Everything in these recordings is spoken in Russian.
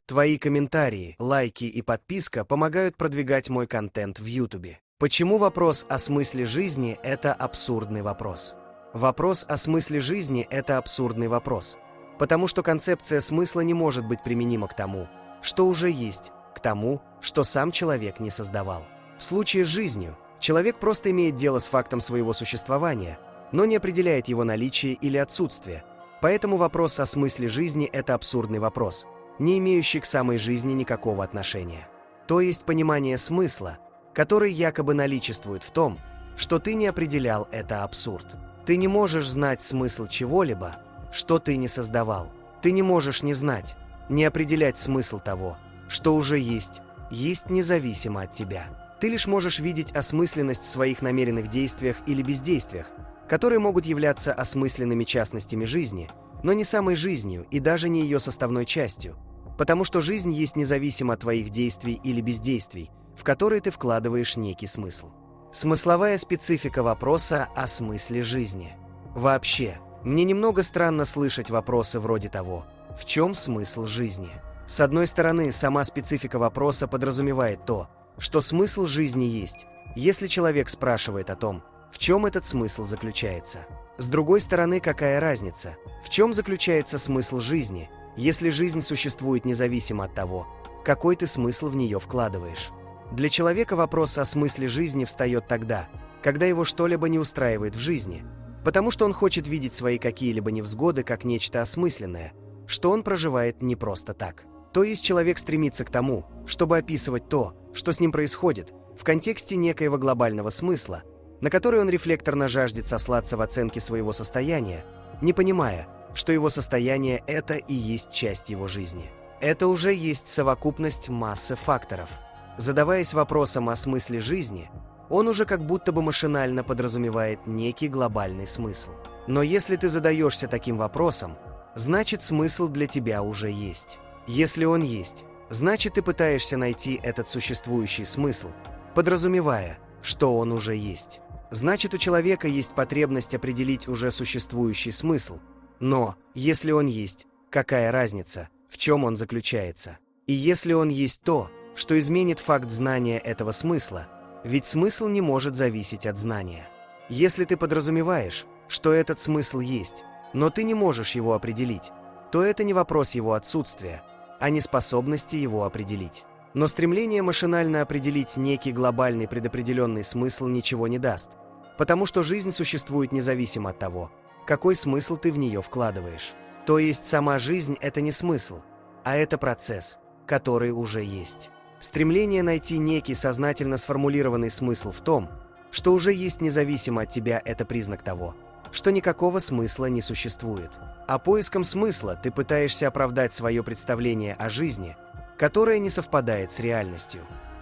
Твои комментарии, лайки и подписка помогают продвигать мой контент в YouTube. Почему вопрос о смысле жизни – это абсурдный вопрос? Вопрос о смысле жизни – это абсурдный вопрос, потому что концепция смысла не может быть применима к тому, что уже есть, к тому, что сам человек не создавал. В случае с жизнью человек просто имеет дело с фактом своего существования, но не определяет его наличие или отсутствие, поэтому вопрос о смысле жизни – это абсурдный вопрос, не имеющий к самой жизни никакого отношения. То есть понимание смысла, который якобы наличествует в том, что ты не определял, это абсурд. Ты не можешь знать смысл чего-либо, что ты не создавал. Ты не можешь не знать, не определять смысл того, что уже есть независимо от тебя. Ты лишь можешь видеть осмысленность в своих намеренных действиях или бездействиях, которые могут являться осмысленными частностями жизни, но не самой жизнью и даже не ее составной частью, потому что жизнь есть независимо от твоих действий или бездействий, в которые ты вкладываешь некий смысл. Смысловая специфика вопроса о смысле жизни. Вообще, мне немного странно слышать вопросы вроде того, в чем смысл жизни. С одной стороны, сама специфика вопроса подразумевает то, что смысл жизни есть, если человек спрашивает о том, в чем этот смысл заключается. С другой стороны, какая разница, в чем заключается смысл жизни, если жизнь существует независимо от того, какой ты смысл в нее вкладываешь. Для человека вопрос о смысле жизни встает тогда, когда его что-либо не устраивает в жизни, потому что он хочет видеть свои какие-либо невзгоды как нечто осмысленное, что он проживает не просто так. То есть человек стремится к тому, чтобы описывать то, что с ним происходит, в контексте некоего глобального смысла, на который он рефлекторно жаждет сослаться в оценке своего состояния, не понимая, что его состояние – это и есть часть его жизни. Это уже есть совокупность массы факторов. Задаваясь вопросом о смысле жизни, он уже как будто бы машинально подразумевает некий глобальный смысл. Но если ты задаешься таким вопросом, значит смысл для тебя уже есть. Если он есть, значит ты пытаешься найти этот существующий смысл, подразумевая, что он уже есть. Значит, у человека есть потребность определить уже существующий смысл. Но, если он есть, какая разница, в чем он заключается? И если он есть то, что изменит факт знания этого смысла, ведь смысл не может зависеть от знания. Если ты подразумеваешь, что этот смысл есть, но ты не можешь его определить, то это не вопрос его отсутствия, а неспособности его определить. Но стремление машинально определить некий глобальный предопределенный смысл ничего не даст, потому что жизнь существует независимо от того, какой смысл ты в нее вкладываешь. То есть сама жизнь – это не смысл, а это процесс, который уже есть. Стремление найти некий сознательно сформулированный смысл в том, что уже есть независимо от тебя – это признак того, что никакого смысла не существует. А поиском смысла ты пытаешься оправдать свое представление о жизни, которое не совпадает с реальностью.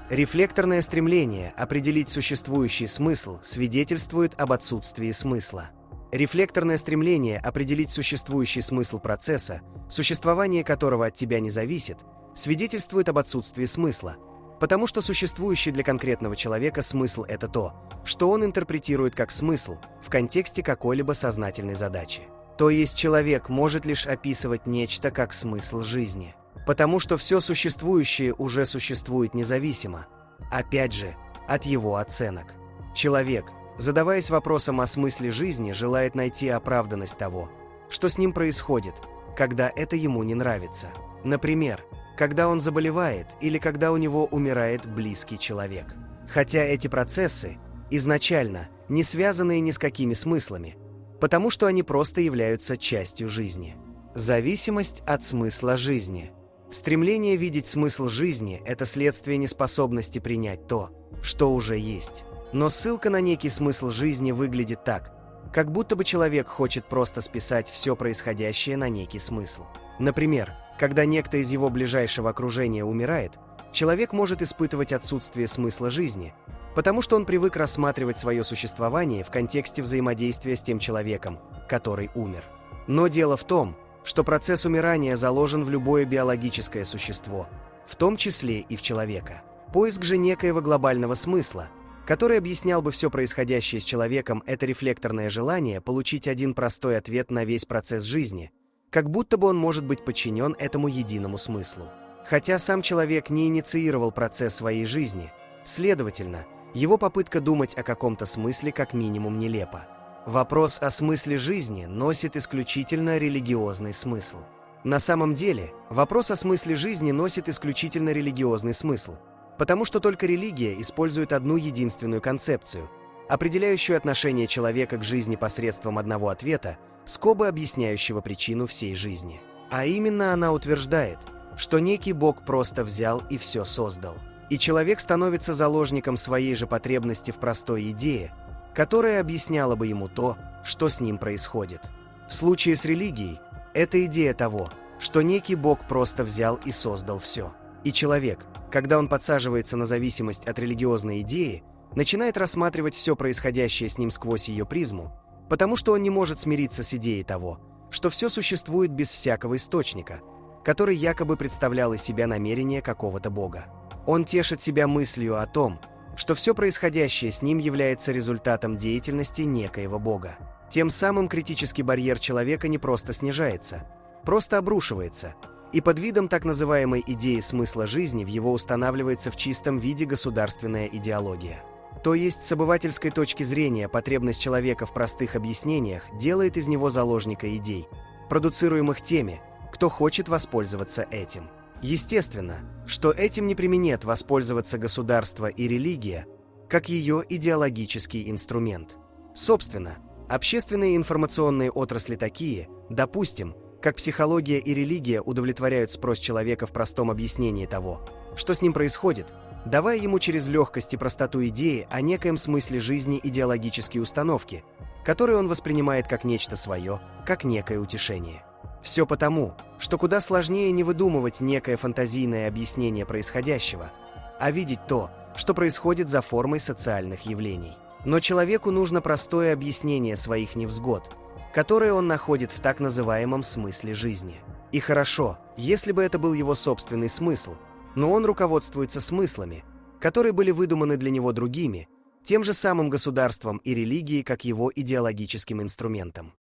Рефлекторное стремление определить существующий смысл свидетельствует об отсутствии смысла. Рефлекторное стремление определить существующий смысл процесса, существование которого от тебя не зависит, свидетельствует об отсутствии смысла, потому что существующий для конкретного человека смысл – это то, что он интерпретирует как смысл в контексте какой-либо сознательной задачи. То есть человек может лишь описывать нечто как смысл жизни, потому что все существующее уже существует независимо, опять же, от его оценок. Человек, задаваясь вопросом о смысле жизни, желает найти оправданность того, что с ним происходит, когда это ему не нравится. Например, когда он заболевает или когда у него умирает близкий человек. Хотя эти процессы изначально не связаны ни с какими смыслами, потому что они просто являются частью жизни. Зависимость от смысла жизни. Стремление видеть смысл жизни – это следствие неспособности принять то, что уже есть. Но ссылка на некий смысл жизни выглядит так, как будто бы человек хочет просто списать все происходящее на некий смысл. Например, когда некто из его ближайшего окружения умирает, человек может испытывать отсутствие смысла жизни, потому что он привык рассматривать свое существование в контексте взаимодействия с тем человеком, который умер. Но дело в том, что процесс умирания заложен в любое биологическое существо, в том числе и в человека. Поиск же некоего глобального смысла, который объяснял бы все происходящее с человеком, это рефлекторное желание получить один простой ответ на весь процесс жизни, как будто бы он может быть подчинен этому единому смыслу. Хотя сам человек не инициировал процесс своей жизни, следовательно, его попытка думать о каком-то смысле как минимум нелепа. Вопрос о смысле жизни носит исключительно религиозный смысл. На самом деле, вопрос о смысле жизни носит исключительно религиозный смысл, потому что только религия использует одну единственную концепцию, определяющую отношение человека к жизни посредством одного ответа, скобы объясняющего причину всей жизни. А именно она утверждает, что некий Бог просто взял и все создал. И человек становится заложником своей же потребности в простой идее, которая объясняла бы ему то, что с ним происходит. В случае с религией, это идея того, что некий Бог просто взял и создал все. И человек, когда он подсаживается на зависимость от религиозной идеи, начинает рассматривать все происходящее с ним сквозь ее призму, потому что он не может смириться с идеей того, что все существует без всякого источника, который якобы представлял из себя намерение какого-то Бога. Он тешит себя мыслью о том, что все происходящее с ним является результатом деятельности некоего Бога. Тем самым критический барьер человека не просто снижается, просто обрушивается, и под видом так называемой идеи смысла жизни в его устанавливается в чистом виде государственная идеология. То есть с обывательской точки зрения потребность человека в простых объяснениях делает из него заложника идей, продуцируемых теми, кто хочет воспользоваться этим. Естественно, что этим не преминет воспользоваться государство и религия, как ее идеологический инструмент. Собственно, общественные информационные отрасли такие, допустим, как психология и религия удовлетворяют спрос человека в простом объяснении того, что с ним происходит, давая ему через легкость и простоту идеи о некоем смысле жизни идеологические установки, которые он воспринимает как нечто свое, как некое утешение. Все потому, что куда сложнее не выдумывать некое фантазийное объяснение происходящего, а видеть то, что происходит за формой социальных явлений. Но человеку нужно простое объяснение своих невзгод, которые он находит в так называемом смысле жизни. И хорошо, если бы это был его собственный смысл, но он руководствуется смыслами, которые были выдуманы для него другими, тем же самым государством и религией, как его идеологическим инструментом.